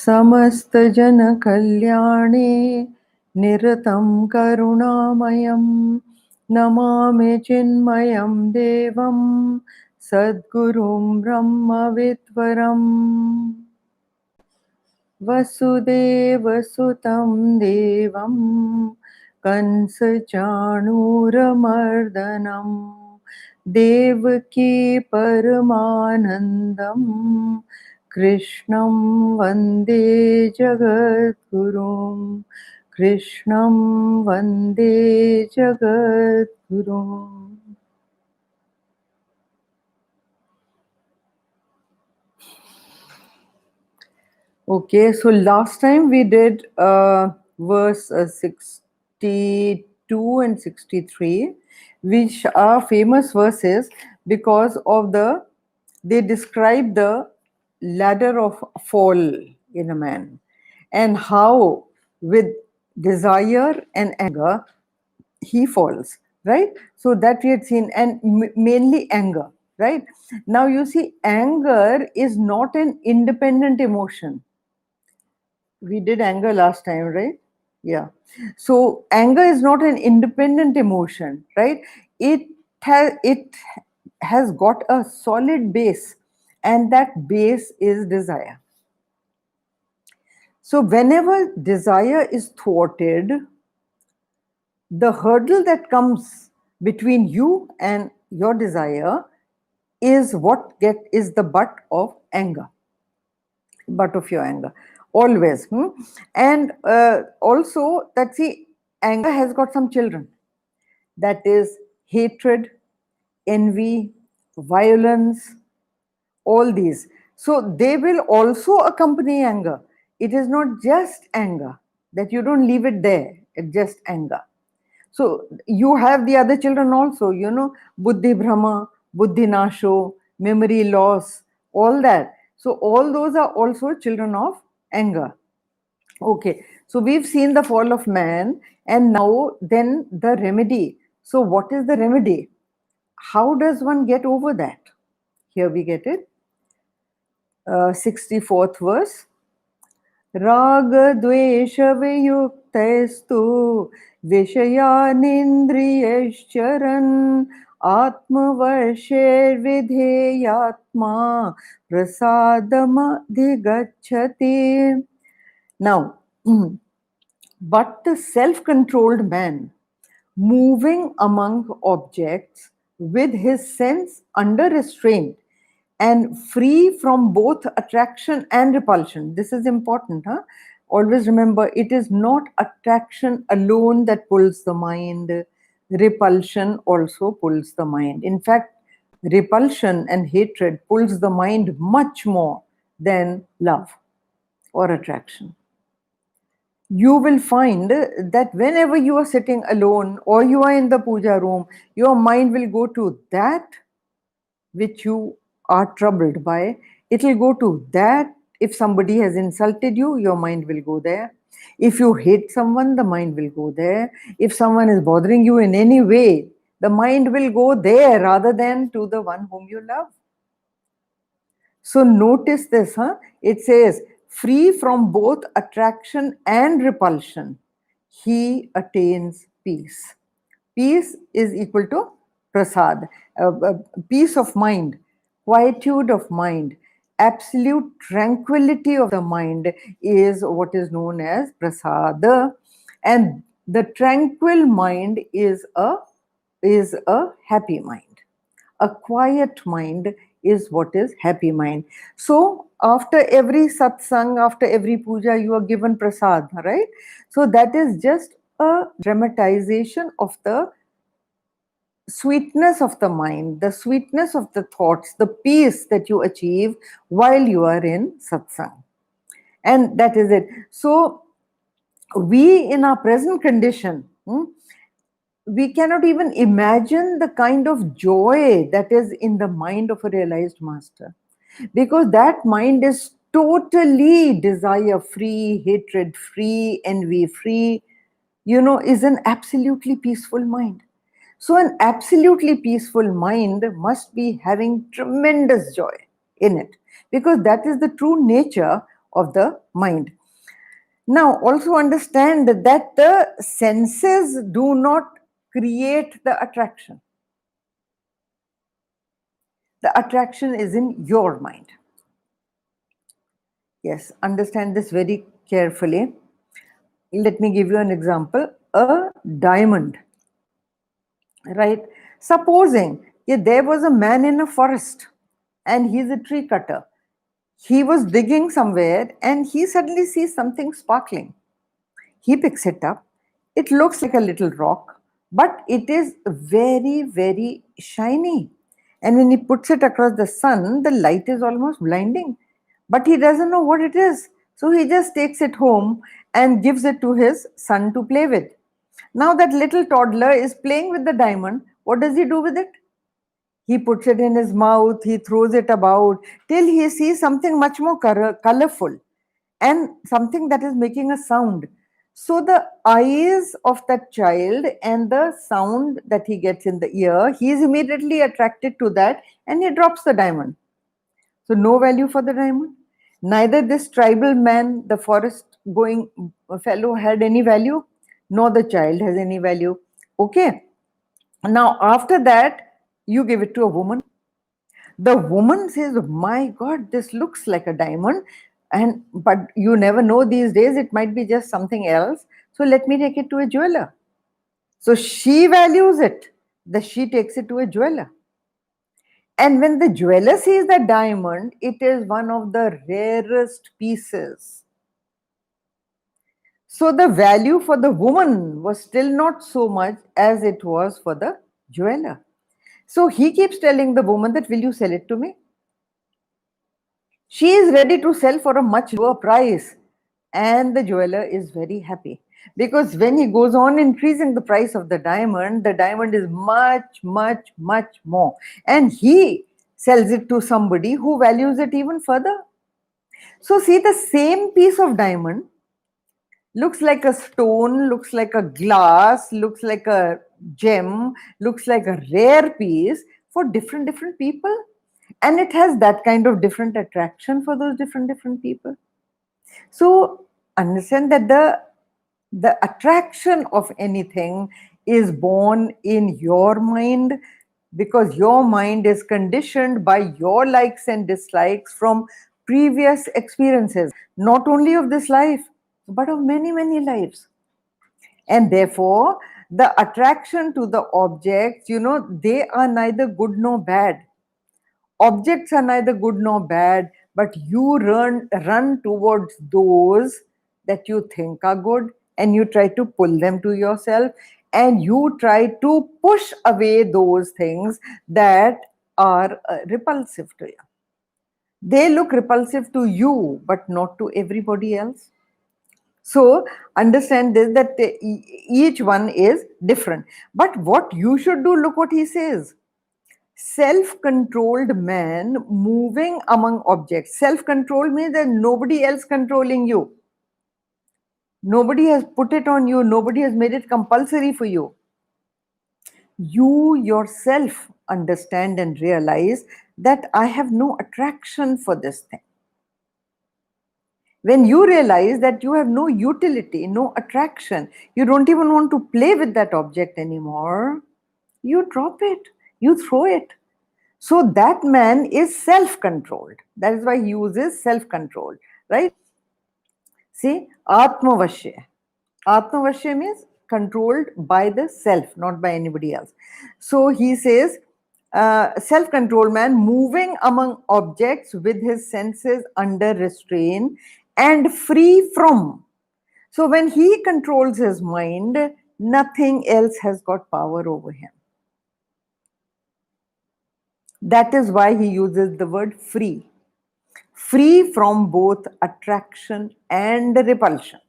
समस्त जन कल्याणे निरतं करुणामयं नमामि चिन्मयं देवं सद्गुरुं ब्रह्मविद्वरम् वसुदेवसुतं देवं कंसचाणूरमर्दनं देवकी परमानन्दं कृष्णं वन्दे जगद्गुरुं कृष्णं वन्दे जगद्गुरुम्. Okay, so last time we did verse 62 and 63, which are famous verses because of they describe the ladder of fall in a man and how with desire and anger he falls, right? So that we had seen, and mainly anger, right? Now you see, anger is not an independent emotion. We did anger last time, right? Yeah. So anger is not an independent emotion, right? It has got a solid base, and that base is desire. So whenever desire is thwarted, the hurdle that comes between you and your desire is is the butt of anger, butt of your anger, always. And also that, see, anger has got some children, that is hatred, envy, violence, all these. So they will also accompany anger. It is not just anger, that you don't leave it there, it's just anger. So you have the other children also, buddhi bhrama, buddhi nasho, memory loss, all that. So all those are also children of anger. Okay, so we've seen the fall of man, and now then the remedy. So what is the remedy? How does one get over that? Here we get it. 64th verse. राग द्वेष वियुक्तैस्तु विषयानिन्द्रियैश्चरन् आत्मवर्षेर्विधेयात्मा प्रसादमधिगच्छति. Now, but the self-controlled man, moving among objects with his sense under restraint and free from both attraction and repulsion. This is important. Always remember, it is not attraction alone that pulls the mind. Repulsion also pulls the mind. In fact, repulsion and hatred pulls the mind much more than love or attraction. You will find that whenever you are sitting alone or you are in the puja room, your mind will go to that which you are troubled by. It will go to that. If somebody has insulted you, your mind will go there. If you hate someone, the mind will go there. If someone is bothering you in any way, the mind will go there rather than to the one whom you love. So notice this, it says, free from both attraction and repulsion, he attains peace. Peace is equal to prasad, peace of mind, quietude of mind, absolute tranquility of the mind is what is known as prasad. And the tranquil mind is a happy mind. A quiet mind is what is happy mind. So after every satsang, after every puja, you are given prasad, right? So that is just a dramatization of the sweetness of the mind, the sweetness of the thoughts, the peace that you achieve while you are in satsang. And that is it. So we in our present condition, we cannot even imagine the kind of joy that is in the mind of a realized master, because that mind is totally desire free, hatred free, envy free, is an absolutely peaceful mind. So, an absolutely peaceful mind must be having tremendous joy in it, because that is the true nature of the mind. Now, also understand that the senses do not create the attraction. The attraction is in your mind. Yes, understand this very carefully. Let me give you an example. A diamond, right? Supposing there was a man in a forest and he's a tree cutter. He was digging somewhere and he suddenly sees something sparkling. He picks it up. It looks like a little rock, but it is very, very shiny. And when he puts it across the sun, the light is almost blinding. But he doesn't know what it is. So he just takes it home and gives it to his son to play with. Now that little toddler is playing with the diamond. What does he do with it? He puts it in his mouth, he throws it about till he sees something much more colorful and something that is making a sound. So the eyes of that child and the sound that he gets in the ear, he is immediately attracted to that and he drops the diamond. So no value for the diamond. Neither this tribal man, the forest going fellow, had any value, nor the child has any value. Okay. Now after that, you give it to a woman. The woman says, my God, this looks like a diamond. And but you never know these days, it might be just something else. So let me take it to a jeweler. So she values it. She takes it to a jeweler. And when the jeweler sees the diamond, it is one of the rarest pieces. So the value for the woman was still not so much as it was for the jeweler. So he keeps telling the woman that, will you sell it to me? She is ready to sell for a much lower price. And the jeweler is very happy, because when he goes on increasing the price of the diamond is much, much, much more. And he sells it to somebody who values it even further. So, see, the same piece of diamond looks like a stone, looks like a glass, looks like a gem, looks like a rare piece for different people. And it has that kind of different attraction for those different people. So understand that the attraction of anything is born in your mind, because your mind is conditioned by your likes and dislikes from previous experiences, not only of this life, but of many lives. And therefore, the attraction to the objects, they are neither good nor bad. Objects are neither good nor bad, but you run towards those that you think are good, and you try to pull them to yourself, and you try to push away those things that are repulsive to you. They look repulsive to you, but not to everybody else. So understand this, that each one is different. But what you should do, look what he says: self-controlled man moving among objects. Self-control means that nobody else controlling you. Nobody has put it on you. Nobody has made it compulsory for you. You yourself understand and realize that I have no attraction for this thing. When you realize that you have no utility, no attraction, you don't even want to play with that object anymore, you drop it, you throw it. So that man is self-controlled. That is why he uses self-control, right? See, Atmavashya. Atmavashya means controlled by the self, not by anybody else. So he says, self-controlled man moving among objects with his senses under restraint and free from. So when he controls his mind, nothing else has got power over him. That is why he uses the word free. Free from both attraction and repulsion.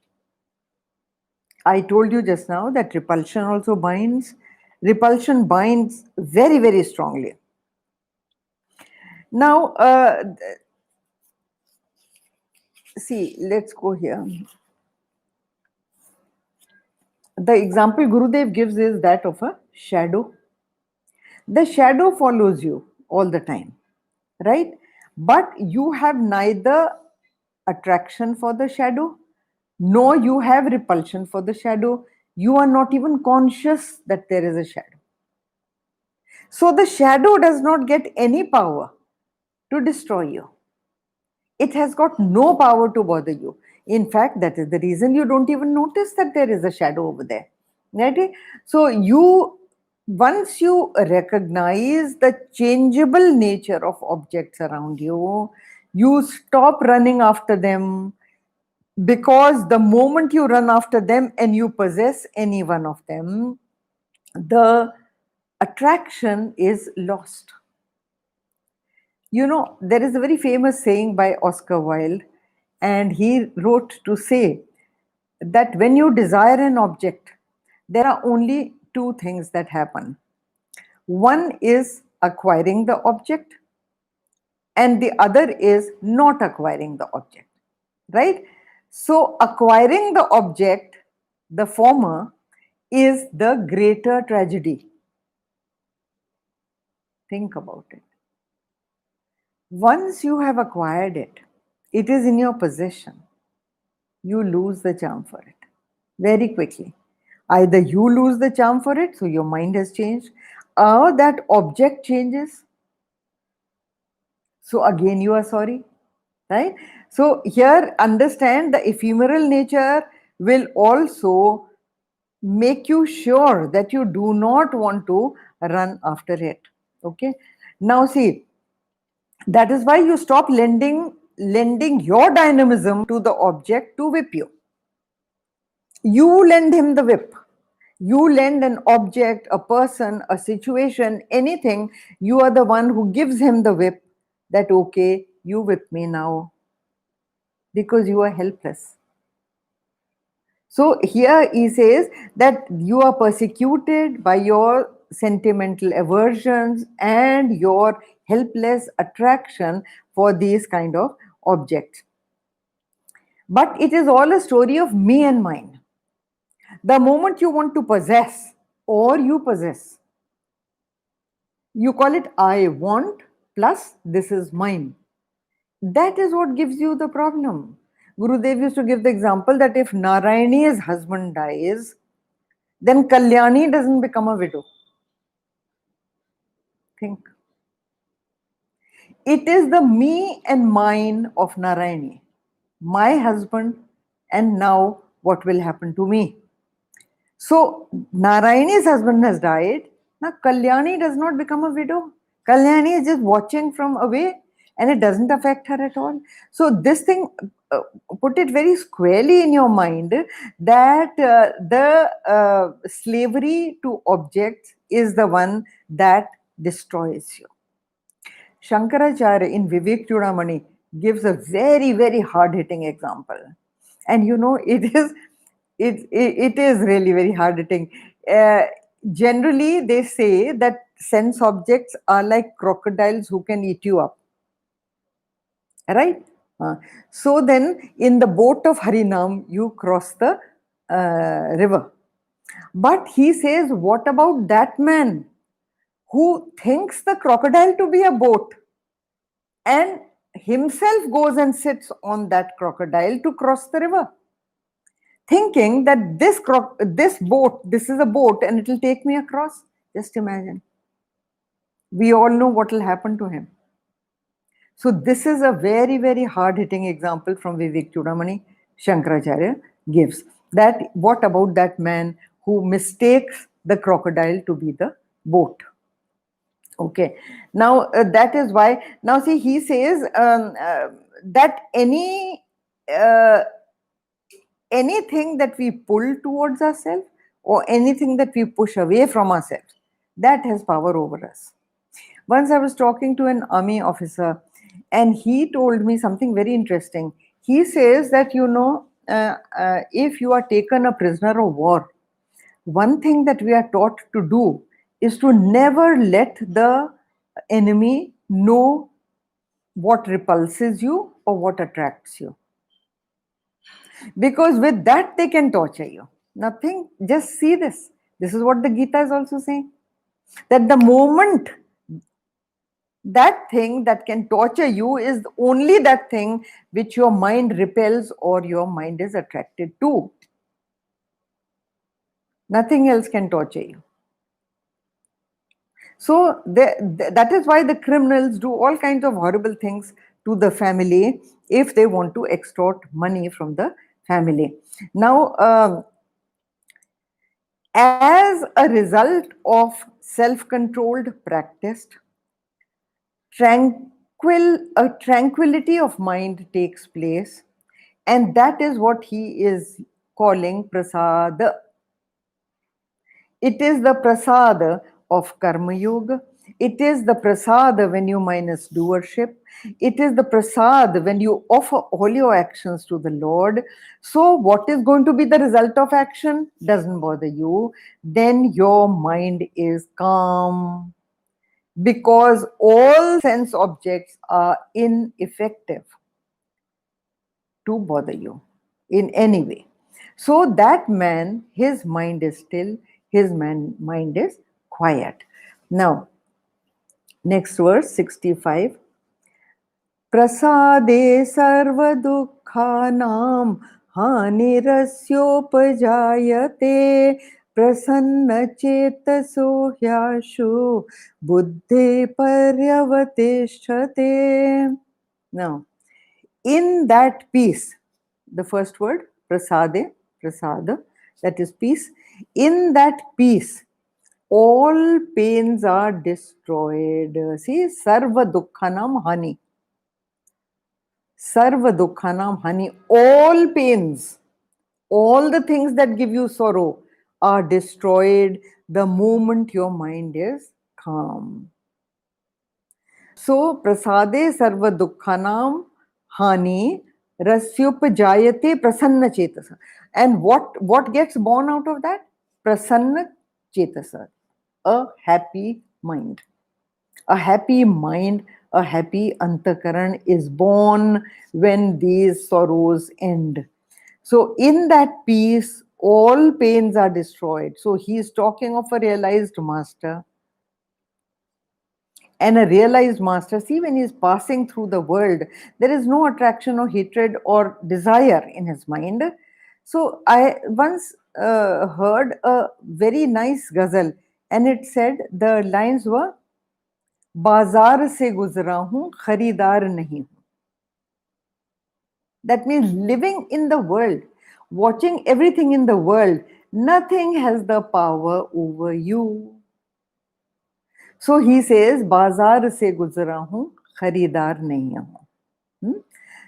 I told you just now that repulsion also binds. Repulsion binds very strongly. Now, See, let's go here. The example Gurudev gives is that of a shadow. The shadow follows you all the time, right? But you have neither attraction for the shadow, nor you have repulsion for the shadow. You are not even conscious that there is a shadow. So the shadow does not get any power to destroy you. It has got no power to bother you. In fact, that is the reason you don't even notice that there is a shadow over there. Right? So you, once you recognize the changeable nature of objects around you, you stop running after them, because the moment you run after them and you possess any one of them, the attraction is lost. You know, there is a very famous saying by Oscar Wilde, and he wrote to say that when you desire an object, there are only two things that happen. One is acquiring the object, and the other is not acquiring the object, right? So, acquiring the object, the former, is the greater tragedy. Think about it. Once you have acquired it, it is in your possession, you lose the charm for it very quickly. Either you lose the charm for it, so your mind has changed, or that object changes, so again you are sorry, right? So here, understand the ephemeral nature will also make you sure that you do not want to run after it. Okay, now see, that is why you stop lending your dynamism to the object to whip you. You lend him the whip. You lend an object, a person, a situation, anything. You are the one who gives him the whip, that okay, you whip me now, because you are helpless. So here he says that you are persecuted by your sentimental aversions and your helpless attraction for these kind of objects. But it is all a story of me and mine. The moment you want to possess, or you possess, you call it I want plus this is mine. That is what gives you the problem. Gurudev used to give the example that if Narayani's husband dies, then Kalyani doesn't become a widow. Think. It is the me and mine of Narayani, my husband, and now what will happen to me. So Narayani's husband has died. Now Kalyani does not become a widow. Kalyani is just watching from away, and it doesn't affect her at all. So this thing, put it very squarely in your mind, that the slavery to objects is the one that destroys you. Shankaracharya in Vivek Chudamani gives a very, very hard hitting example. And you know, it is really very hard hitting. Uh, Generally, they say that sense objects are like crocodiles who can eat you up. Right? So then, in the boat of Harinam, you cross the river. But he says, what about that man who thinks the crocodile to be a boat and himself goes and sits on that crocodile to cross the river, thinking that this boat, this is a boat and it will take me across? Just imagine. We all know what will happen to him. So this is a very, very hard-hitting example from Vivek Chudamani Shankaracharya gives. That what about that man who mistakes the crocodile to be the boat? Okay. Now that is why. Now see, he says that uh, anything that we pull towards ourselves or anything that we push away from ourselves, that has power over us. Once I was talking to an army officer, and he told me something very interesting. He says that, you know, if you are taken a prisoner of war, one thing that we are taught to do is to never let the enemy know what repulses you or what attracts you. Because with that they can torture you. Nothing, just see this. This is what the Gita is also saying. That the moment that thing that can torture you is only that thing which your mind repels or your mind is attracted to. Nothing else can torture you. So that is why the criminals do all kinds of horrible things to the family if they want to extort money from the family. Now, as a result of self-controlled practice, tranquility of mind takes place, and that is what he is calling prasad. It is the prasad of karma yoga. It is the prasad when you minus doership. It is the prasad when you offer all your actions to the Lord. So what is going to be the result of action doesn't bother you. Then your mind is calm, because all sense objects are ineffective to bother you in any way. So that man, his mind is still, his mind is quiet. Now, next verse 65. Prasade sarva dukhanam hanirasyopajayate prasanna chetaso hyashu buddhe paryavatishate. Now, in that peace, the first word, prasade, prasada, that is peace. In that peace, all pains are destroyed. See, sarva dukkhanam hani. Sarva dukkhanam hani. All pains, all the things that give you sorrow are destroyed the moment your mind is calm. So, prasade sarva dukkhanam hani rasyupajayate prasanna chetasa. And what gets born out of that? Prasanna chetasa, a happy mind. A happy mind, a happy antakaran is born when these sorrows end. So, in that peace, all pains are destroyed. So, he is talking of a realized master. And a realized master, see, when he is passing through the world, there is no attraction or hatred or desire in his mind. So, I once heard a very nice ghazal, and it said the lines were, बाजार से गुजरा हूं खरीदार नहीं हूं. That means living in the world, watching everything in the world, nothing has the power over you. So he says, बाजार से गुजरा हूं खरीदार नहीं हूं.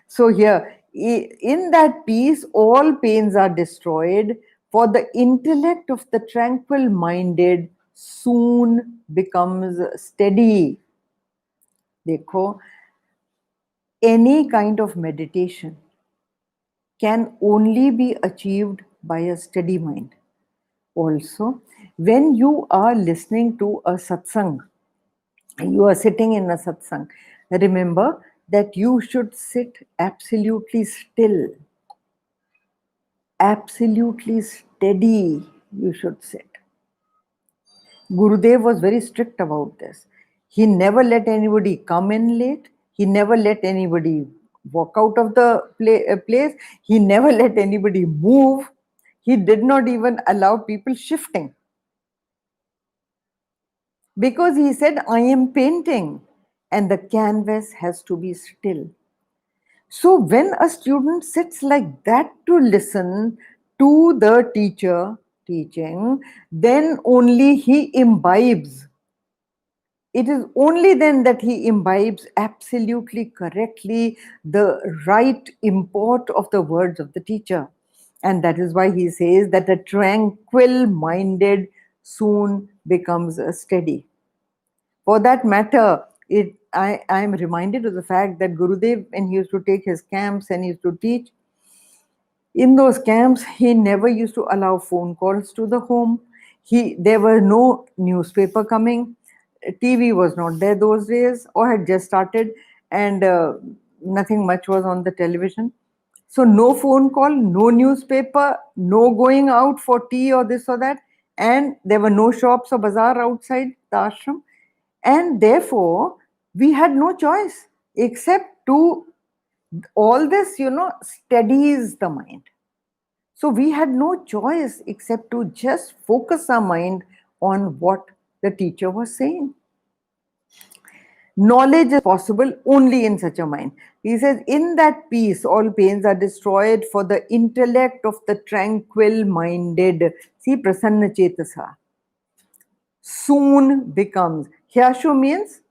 So here, in that peace, all pains are destroyed, for the intellect of the tranquil minded soon becomes steady. देखो, any kind of meditation can only be achieved by a steady mind. Also, when you are listening to a satsang, you are sitting in a satsang, remember that you should sit absolutely still, absolutely steady. You should sit. Gurudev was very strict about this. He never let anybody come in late. He never let anybody walk out of the place. He never let anybody move. He did not even allow people shifting. Because he said, I am painting and the canvas has to be still. So when a student sits like that to listen to the teacher teaching, then only he imbibes. It is only then that he imbibes absolutely correctly the right import of the words of the teacher. And that is why he says that a tranquil minded soon becomes steady. For that matter, I am reminded of the fact that Gurudev, when he used to take his camps and he used to teach, in those camps, he never used to allow phone calls to the home. There were no newspaper coming. TV was not there those days, or had just started, and nothing much was on the television. So no phone call, no newspaper, no going out for tea or this or that. And there were no shops or bazaar outside the ashram. And therefore, we had no choice except to, all this, steadies the mind. So we had no choice except to just focus our mind on what the teacher was saying. Knowledge is possible only in such a mind. He says, in that peace, all pains are destroyed for the intellect of the tranquil minded. See, prasanna chetasa. Soon becomes. Hyashu means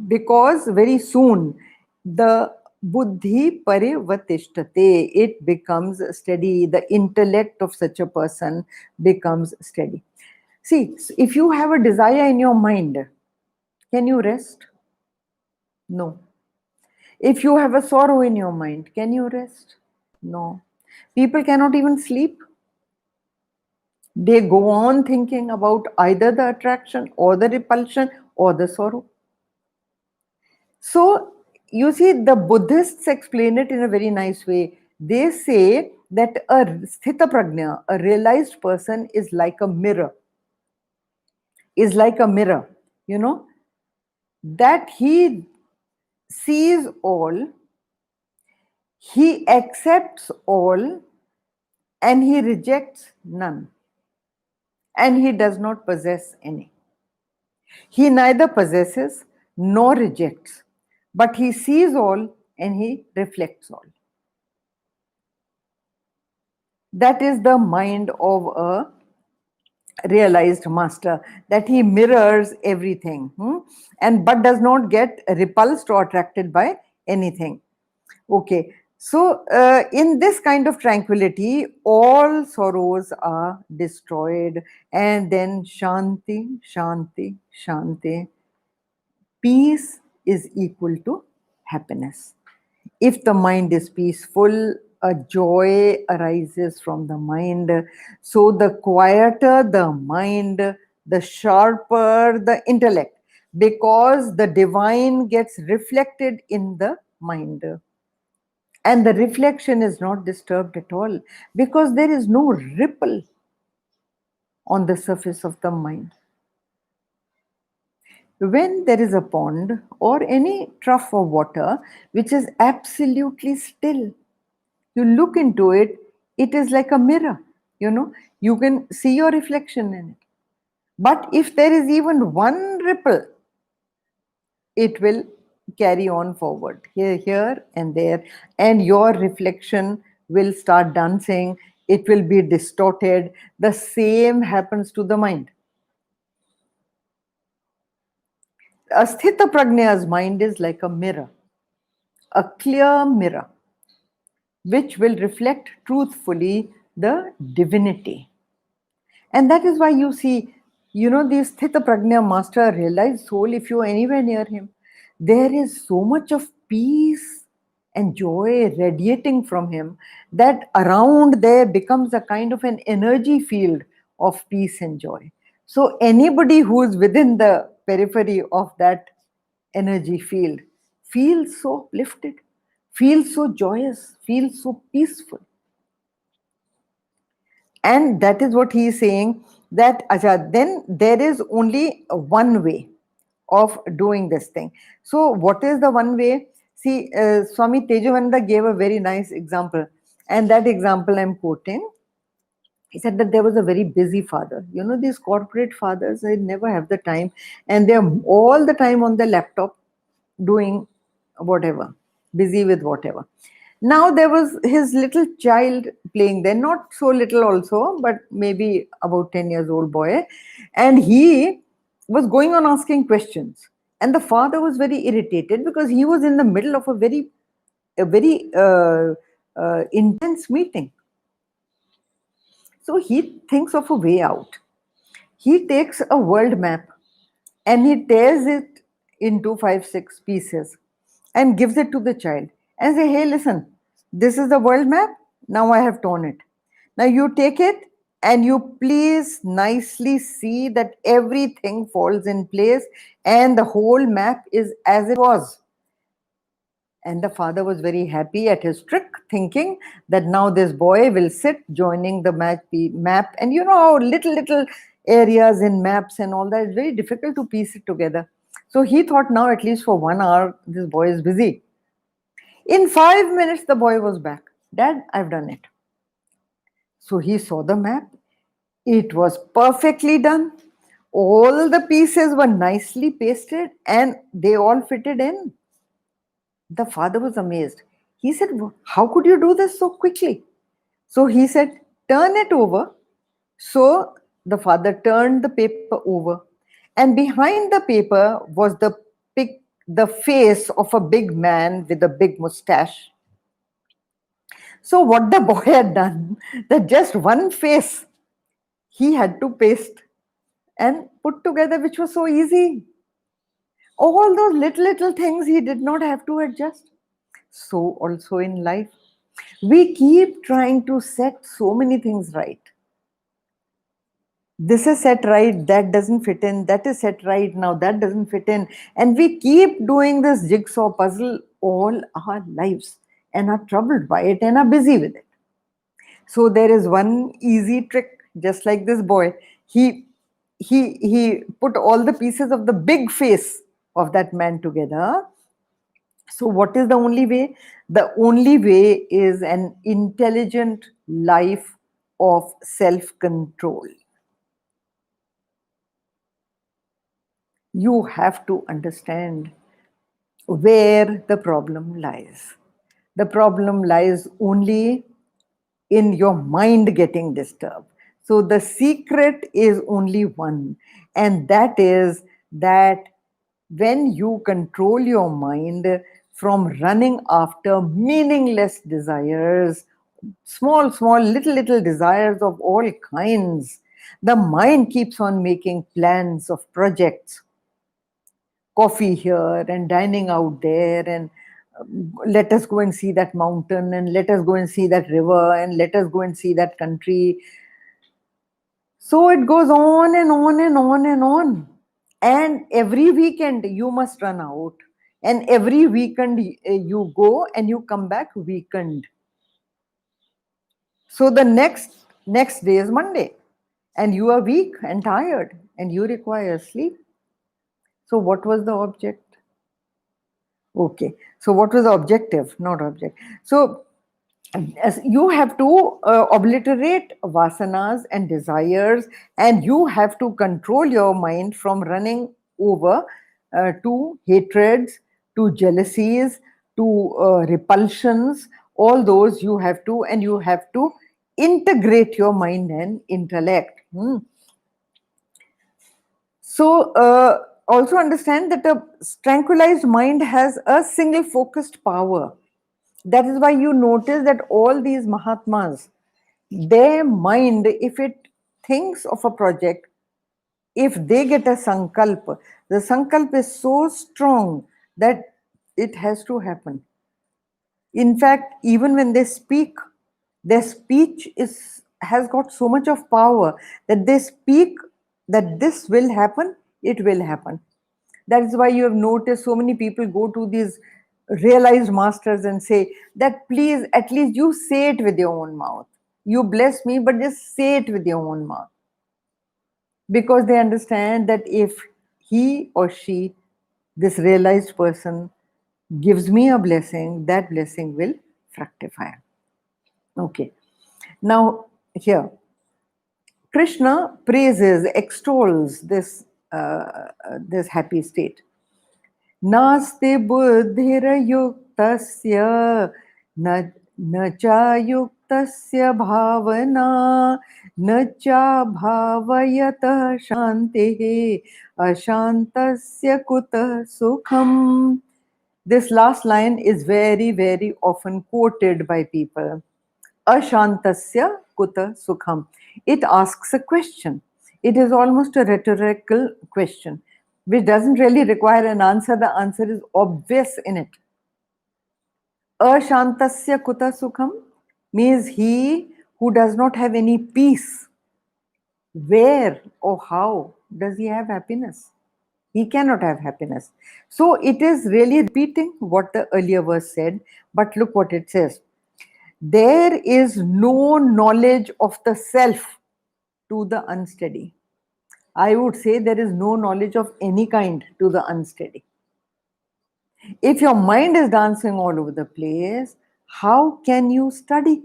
because very soon the buddhi parivatishtate, it becomes steady. The intellect of such a person becomes steady. See, if you have a desire in your mind, can you rest? No. If you have a sorrow in your mind, can you rest? No. People cannot even sleep. They go on thinking about either the attraction or the repulsion or the sorrow. So, you see, the Buddhists explain it in a very nice way. They say that a sthita prajna, a realized person, is like a mirror. Is like a mirror, that he sees all, he accepts all, and he rejects none. And he does not possess any. He neither possesses nor rejects, but he sees all and he reflects all. That is the mind of a realized master, that he mirrors everything, and but does not get repulsed or attracted by anything. Okay, so in this kind of tranquility, all sorrows are destroyed, and then shanti, shanti, shanti. Peace is equal to happiness. If the mind is peaceful, a joy arises from the mind. So the quieter the mind, the sharper the intellect, because the divine gets reflected in the mind. And the reflection is not disturbed at all, because there is no ripple on the surface of the mind. When there is a pond or any trough of water which is absolutely still, you look into it, it is like a mirror, you can see your reflection in it. But if there is even one ripple, it will carry on forward, here and there, and your reflection will start dancing, it will be distorted. The same happens to the mind. Asthita prajna's mind is like a mirror, a clear mirror, which will reflect truthfully the divinity. And that is why you see, the Sthita Prajna master, realized soul, if you are anywhere near him, there is so much of peace and joy radiating from him that around there becomes a kind of an energy field of peace and joy. So anybody who is within the periphery of that energy field feels so uplifted, feels so joyous, feels so peaceful. And that is what he is saying, that Acha, then there is only one way of doing this thing. So what is the one way? See, Swami Tejavananda gave a very nice example, and that example I'm quoting. He said that there was a very busy father. These corporate fathers, they never have the time, and they're all the time on their laptop doing whatever, busy with whatever. Now there was his little child playing there, not so little also, but maybe about 10 years old boy. And he was going on asking questions. And the father was very irritated because he was in the middle of a very intense meeting. So he thinks of a way out. He takes a world map and he tears it into 5, 6 pieces and gives it to the child and say, hey, listen, this is the world map. Now I have torn it. Now you take it and you please nicely see that everything falls in place and the whole map is as it was. And the father was very happy at his trick, thinking that now this boy will sit joining the map. And you know how little areas in maps and all that, it's very difficult to piece it together. So he thought, now at least for 1 hour, this boy is busy. In 5 minutes, the boy was back. Dad, I've done it. So he saw the map. It was perfectly done. All the pieces were nicely pasted and they all fitted in. The father was amazed. He said, how could you do this so quickly? So he said, turn it over. So the father turned the paper over, and behind the paper was the face of a big man with a big mustache. So what the boy had done, that just one face he had to paste and put together, which was so easy. All those little things he did not have to adjust. So also in life, we keep trying to set so many things right. This is set right, that doesn't fit in, that is set right, now that doesn't fit in. And we keep doing this jigsaw puzzle all our lives and are troubled by it and are busy with it. So there is one easy trick, just like this boy. He put all the pieces of the big face of that man together. So what is the only way? The only way is an intelligent life of self-control. You have to understand where the problem lies. The problem lies only in your mind getting disturbed. So the secret is only one, and that is that when you control your mind from running after meaningless desires, small, little desires of all kinds, the mind keeps on making plans of projects, coffee here and dining out there, and let us go and see that mountain, and let us go and see that river, and let us go and see that country. So it goes on and on and on and on. And every weekend you must run out. And every weekend you go and you come back weakened. So the next day is Monday. And you are weak and tired and you require sleep. So what was the object? Okay. So what was the objective? Not object. So as you have to obliterate vasanas and desires, and you have to control your mind from running over to hatreds, to jealousies, to repulsions. All those you have to, and you have to integrate your mind and intellect. So also understand that a tranquilized mind has a single focused power. That is why you notice that all these Mahatmas, their mind, if it thinks of a project, if they get a sankalp, the sankalp is so strong that it has to happen. In fact, even when they speak, their speech has got so much of power that they speak that this will happen, it will happen. That is why you have noticed so many people go to these realized masters and say that please, at least you say it with your own mouth. You bless me, but just say it with your own mouth. Because they understand that if he or she, this realized person, gives me a blessing, that blessing will fructify. Okay. Now, here, Krishna praises, extols this happy state. नास्ति बुद्धिर्युक्तस्य न चायुक्तस्य भावना न चाभावयतः शान्तिः अशान्तस्य कुतः सुखम्. This last line is very often quoted by people. Ashantasya kuta sukham. It asks a question. It is almost a rhetorical question, which doesn't really require an answer. The answer is obvious in it. Ashantasya kuta sukham means he who does not have any peace. Where or how does he have happiness? He cannot have happiness. So it is really repeating what the earlier verse said, but look what it says. There is no knowledge of the self to the unsteady. I would say there is no knowledge of any kind to the unsteady. If your mind is dancing all over the place, how can you study?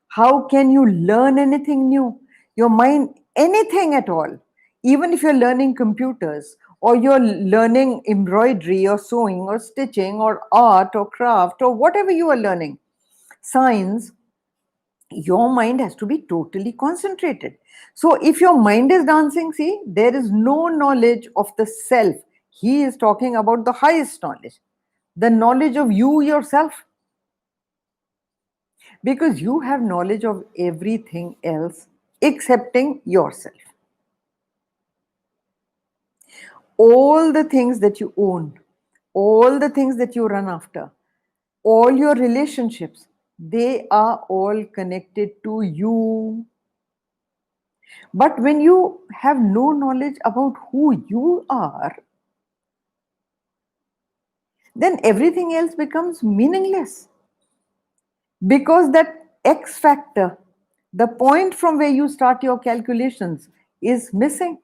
How can you learn anything new? Your mind, anything at all. Even if you're learning computers or you're learning embroidery or sewing or stitching or art or craft or whatever you are learning, science, your mind has to be totally concentrated. So if your mind is dancing, see, there is no knowledge of the self. He is talking about the highest knowledge, the knowledge of you yourself, because you have knowledge of everything else excepting yourself. All the things that you own, all the things that you run after, all your relationships, they are all connected to you. But when you have no knowledge about who you are, then everything else becomes meaningless, because that X factor, the point from where you start your calculations, is missing.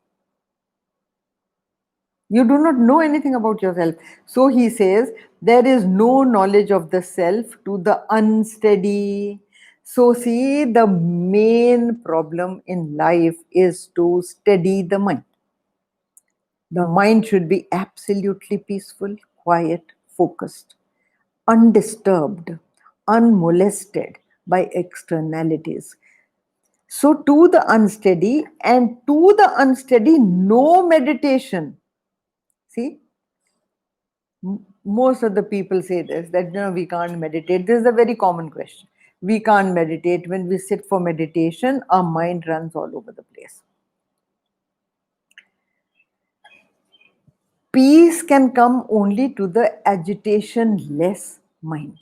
You do not know anything about yourself. So he says, there is no knowledge of the self to the unsteady. So, see, the main problem in life is to steady the mind. The mind should be absolutely peaceful, quiet, focused, undisturbed, unmolested by externalities. So, to the unsteady, and to the unsteady, no meditation. See, most of the people say this, that no, we can't meditate. This is a very common question. We can't meditate. When we sit for meditation, our mind runs all over the place. Peace can come only to the agitation-less mind.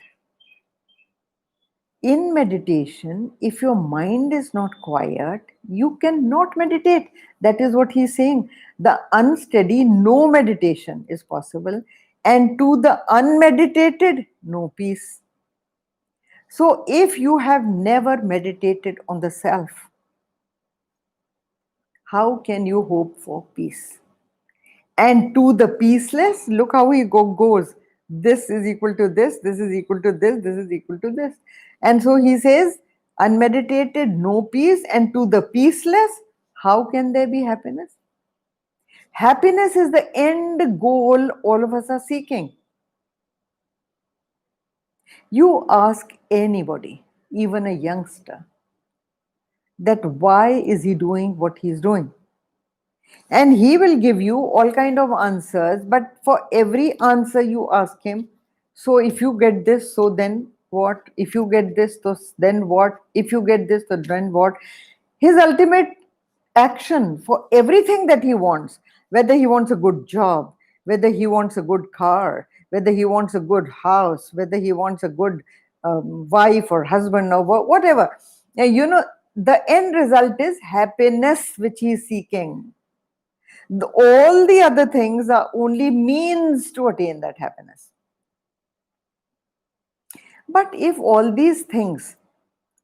In meditation, if your mind is not quiet, you cannot meditate. That is what he's saying. The unsteady, no meditation is possible, and to the unmeditated, no peace. So, if you have never meditated on the self, how can you hope for peace? And to the peaceless, look how he goes. This is equal to this is equal to this is equal to this. And so he says, unmeditated, no peace, and to the peaceless, how can there be happiness? Happiness is the end goal all of us are seeking. You ask anybody, even a youngster, that why is he doing what he's doing? And he will give you all kind of answers, but for every answer you ask him, so if you get this, so then what? If you get this, so then what? If you get this, so then what? His ultimate action for everything that he wants, whether he wants a good job, whether he wants a good car, whether he wants a good house, whether he wants a good wife or husband or whatever, you know, the end result is happiness which he is seeking. All the other things are only means to attain that happiness. But if all these things,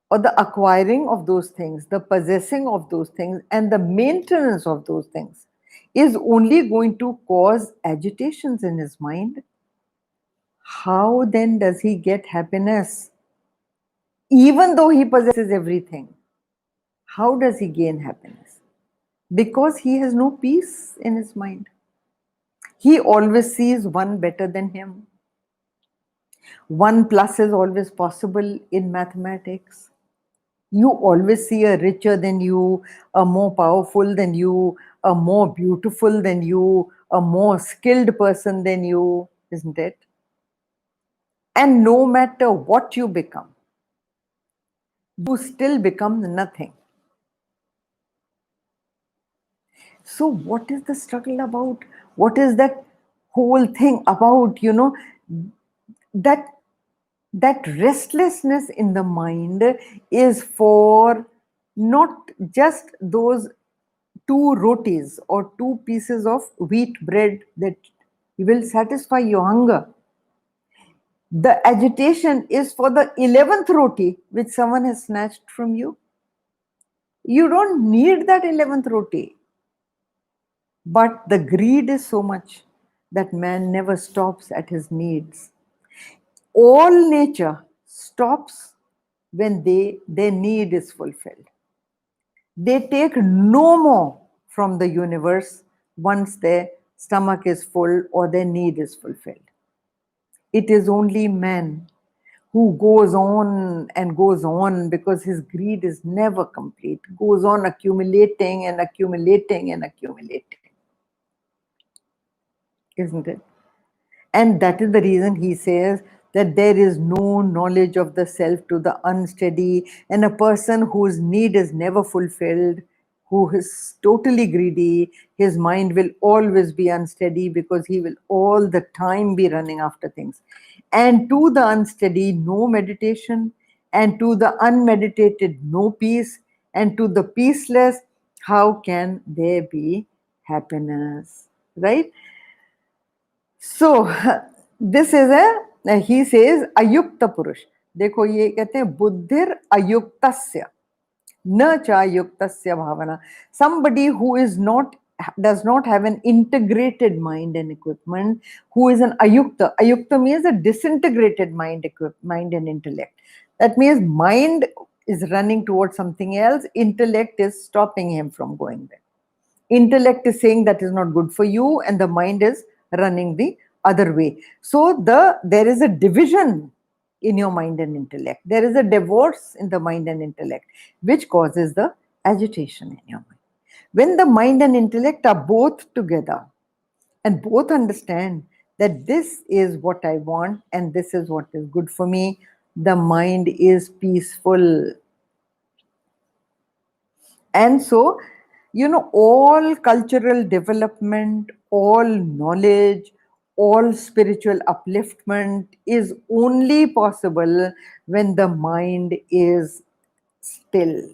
or the acquiring of those things, the possessing of those things, and the maintenance of those things is only going to cause agitations in his mind, how then does he get happiness? Even though he possesses everything, how does he gain happiness? Because he has no peace in his mind. He always sees one better than him. 1 plus is always possible in mathematics. You always see a richer than you, a more powerful than you, a more beautiful than you, a more skilled person than you, isn't it? And no matter what you become, you still become nothing. So, what is the struggle about? What is that whole thing about? That that restlessness in the mind is for not just those two rotis or two pieces of wheat bread that will satisfy your hunger. The agitation is for the 11th roti which someone has snatched from you. You don't need that 11th roti. But the greed is so much that man never stops at his needs. All nature stops when their need is fulfilled. They take no more from the universe once their stomach is full or their need is fulfilled. It is only man who goes on and goes on because his greed is never complete, goes on accumulating and accumulating and accumulating. Isn't it? And that is the reason he says that there is no knowledge of the self to the unsteady, and a person whose need is never fulfilled, who is totally greedy, his mind will always be unsteady because he will all the time be running after things. And to the unsteady, no meditation, and to the unmeditated, no peace, and to the peaceless, how can there be happiness? Right? So this is he says ayukta purush. देखो ये कहते हैं बुद्धिर अयुक्तस्य न च युक्तस्य bhavana. Somebody who is not does not have an integrated mind and equipment, who is an ayukta. Ayukta means a disintegrated mind and intellect. That means mind is running towards something else, intellect is stopping him from going there. Intellect is saying that is not good for you, and the mind is running the other way. So there is a division in your mind and intellect. There is a divorce in the mind and intellect, which causes the agitation in your mind. When the mind and intellect are both together and both understand that this is what I want and this is what is good for me, the mind is peaceful. And so, all cultural development, all knowledge, all spiritual upliftment is only possible when the mind is still.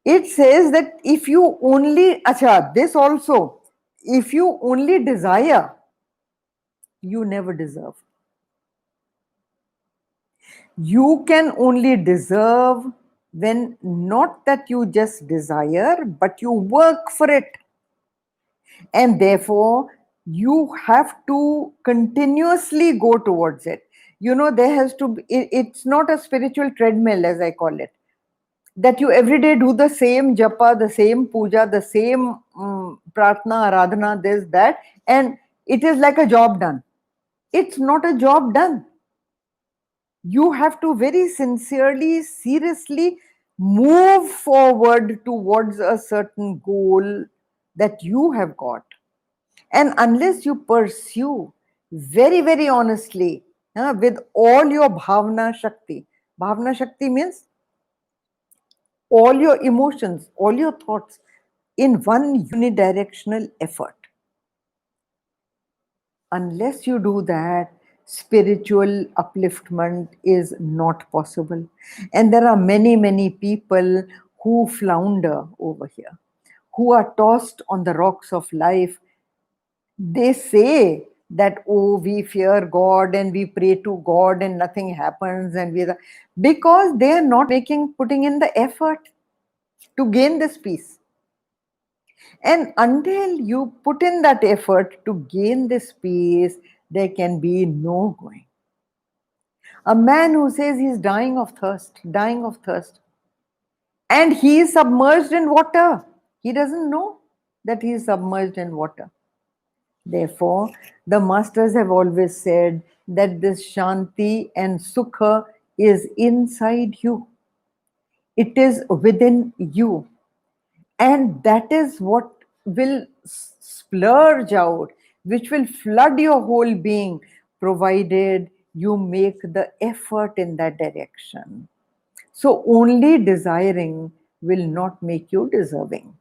It says that if you only, this also, if you only desire, you never deserve. You can only deserve when not that you just desire, but you work for it. And therefore, you have to continuously go towards it. There has to be, it's not a spiritual treadmill, as I call it, that you every day do the same japa, the same puja, the same pratna, aradhana, this, that, and it is like a job done. It's not a job done. You have to very sincerely, seriously move forward towards a certain goal that you have got. And unless you pursue very, very honestly, with all your bhavna shakti means all your emotions, all your thoughts in one unidirectional effort. Unless you do that, spiritual upliftment is not possible. And there are many, many people who flounder over here, who are tossed on the rocks of life. They say that, oh, we fear God and we pray to God and nothing happens, and because they are not putting in the effort to gain this peace. And until you put in that effort to gain this peace, there can be no going. A man who says he's dying of thirst, and he is submerged in water, he doesn't know that he is submerged in water. Therefore, the masters have always said that this Shanti and Sukha is inside you. It is within you. And that is what will splurge out, which will flood your whole being, provided you make the effort in that direction. So only desiring will not make you deserving.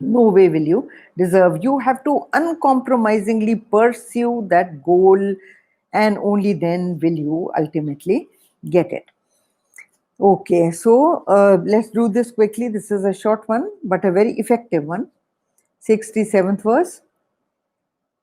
No way will you deserve. You have to uncompromisingly pursue that goal, and only then will you ultimately get it. Okay, so let's do this quickly. This is a short one, but a very effective one. 67th verse.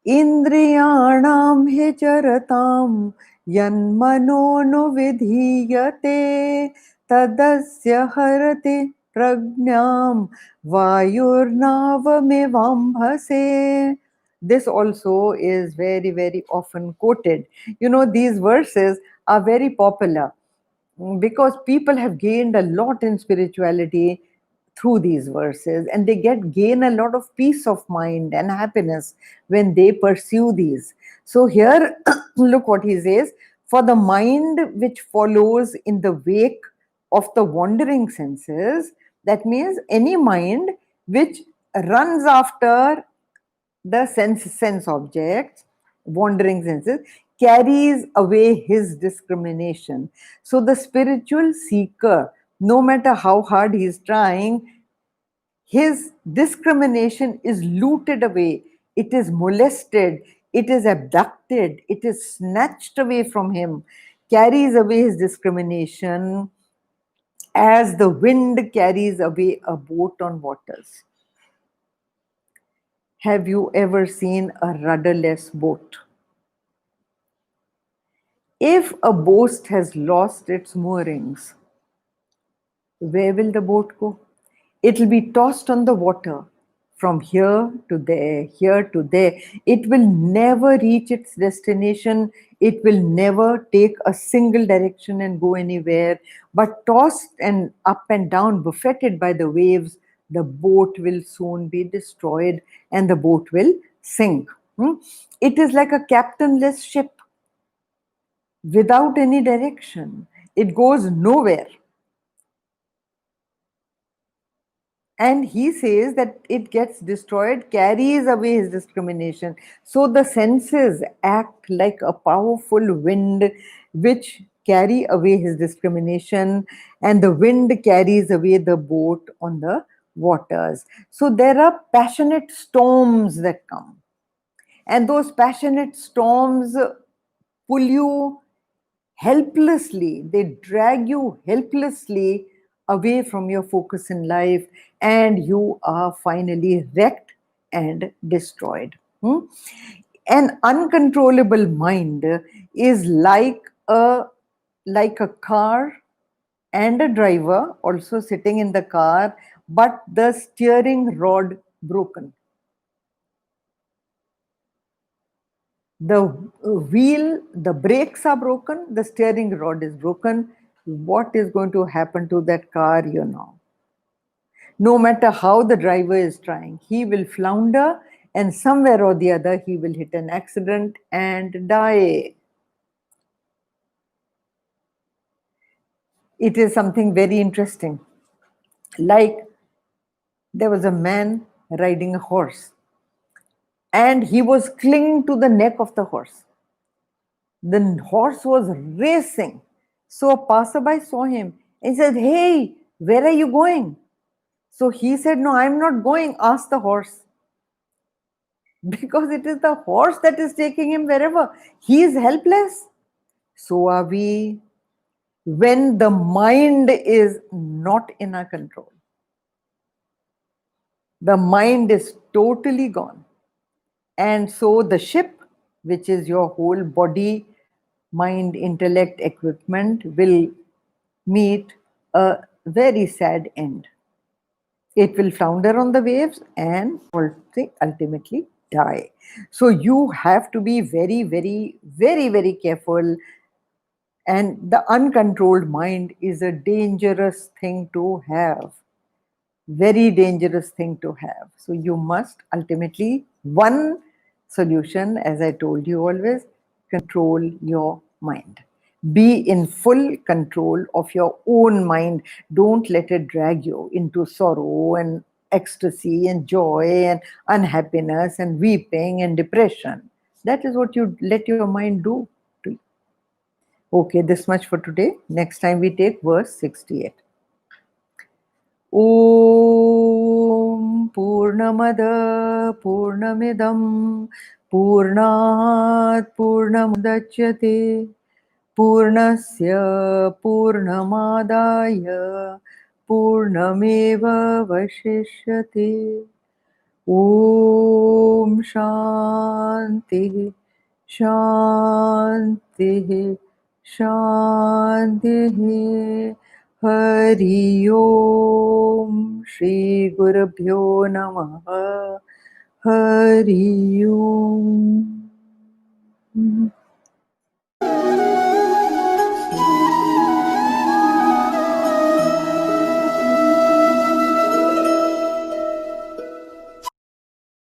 Indriyanam he charatam yanmanonuvidhiyate tadasya harate prajnam vayurnavamevambhase. This also is very, very often quoted. You know, these verses are very popular because people have gained a lot in spirituality through these verses, and they gain a lot of peace of mind and happiness when they pursue these. So here look what he says: for the mind which follows in the wake of the wandering senses, that means any mind which runs after the sense objects, wandering senses, carries away his discrimination. So the spiritual seeker, no matter how hard he is trying, his discrimination is looted away, it is molested, it is abducted, it is snatched away from him, carries away his discrimination as the wind carries away a boat on waters. Have you ever seen a rudderless boat? If a boat has lost its moorings, where will the boat go? It will be tossed on the water from here to there, here to there. It will never reach its destination. It will never take a single direction and go anywhere. But tossed and up and down, buffeted by the waves, the boat will soon be destroyed and the boat will sink. It is like a captainless ship without any direction. It goes nowhere. And he says that it gets destroyed, carries away his discrimination. So the senses act like a powerful wind which carry away his discrimination, and the wind carries away the boat on the waters. So there are passionate storms that come, and those passionate storms pull you helplessly, they drag you helplessly away from your focus in life, and you are finally wrecked and destroyed. An uncontrollable mind is like a car and a driver also sitting in the car, but the steering rod broken. The wheel, the brakes are broken, the steering rod is broken. What is going to happen to that car, you know? No matter how the driver is trying, he will flounder, and somewhere or the other he will hit an accident and die. It is something very interesting. Like, there was a man riding a horse, and he was clinging to the neck of the horse. The horse was racing. So a passerby saw him and said, "Hey, where are you going?" So he said, "No, I'm not going. Ask the horse." Because it is the horse that is taking him wherever. He is helpless. So are we when the mind is not in our control. The mind is totally gone. And so the ship, which is your whole body, mind, intellect, equipment, will meet a very sad end. It will flounder on the waves and ultimately die. So you have to be very, very, very, very careful. And the uncontrolled mind is a dangerous thing to have. Very dangerous thing to have. So you must ultimately, one solution, as I told you always, control your mind. Be in full control of your own mind. Don't let it drag you into sorrow and ecstasy and joy and unhappiness and weeping and depression. That is what you let your mind do to you. Okay, this much for today. Next time we take verse 68. Om Purnamada Purnamidam Purnat Purnamudachyate पूर्णस्य पूर्णमादाय पूर्णमेवावशिष्यते। ॐ शान्तिः शान्तिः शान्तिः। हरि ओम श्री गुरुभ्यो नमः। हरि ओम।